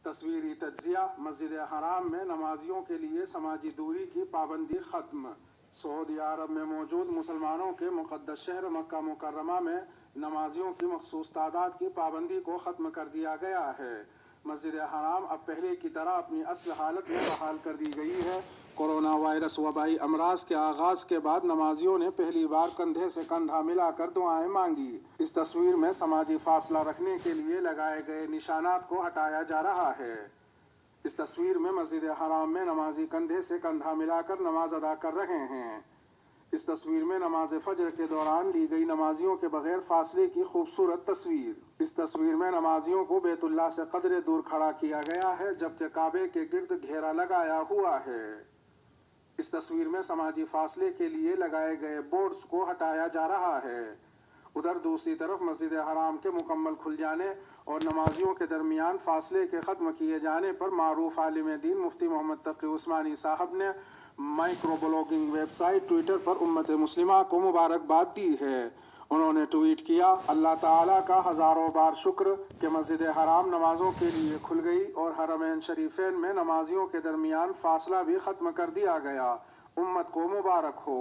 تصویری تجزیہ: مسجد حرام میں نمازیوں کے لیے سماجی دوری کی پابندی ختم۔ سعودی عرب میں موجود مسلمانوں کے مقدس شہر مکہ مکرمہ میں نمازیوں کی مخصوص تعداد کی پابندی کو ختم کر دیا گیا ہے۔ مسجد حرام اب پہلے کی طرح اپنی اصل حالت میں بحال کر دی گئی ہے۔ کورونا وائرس وبائی امراض کے آغاز کے بعد نمازیوں نے پہلی بار کندھے سے کندھا ملا کر دعائیں مانگی۔ اس تصویر میں سماجی فاصلہ رکھنے کے لیے لگائے گئے نشانات کو ہٹایا جا رہا ہے۔ اس تصویر میں مسجد حرام میں نمازی کندھے سے کندھا ملا کر نماز ادا کر رہے ہیں۔ اس تصویر میں نماز فجر کے دوران لی گئی نمازیوں کے بغیر فاصلے کی خوبصورت تصویر۔ اس تصویر میں نمازیوں کو بیت اللہ سے قدرے دور کھڑا کیا گیا ہے، جبکہ کعبے کے گرد گھیرا لگایا ہوا ہے۔ اس تصویر میں سماجی فاصلے کے لیے لگائے گئے بورڈز کو ہٹایا جا رہا ہے۔ ادھر دوسری طرف مسجد حرام کے مکمل کھل جانے اور نمازیوں کے درمیان فاصلے کے ختم کیے جانے پر معروف عالم دین مفتی محمد تقی عثمانی صاحب نے micro blogging website Twitter پر امت مسلمہ کو مبارکباد دی ہے۔ انہوں نے ٹویٹ کیا: اللہ تعالیٰ کا ہزاروں بار شکر کہ مسجد حرام نمازوں کے لیے کھل گئی اور حرمین شریفین میں نمازیوں کے درمیان فاصلہ بھی ختم کر دیا گیا۔ امت کو مبارک ہو۔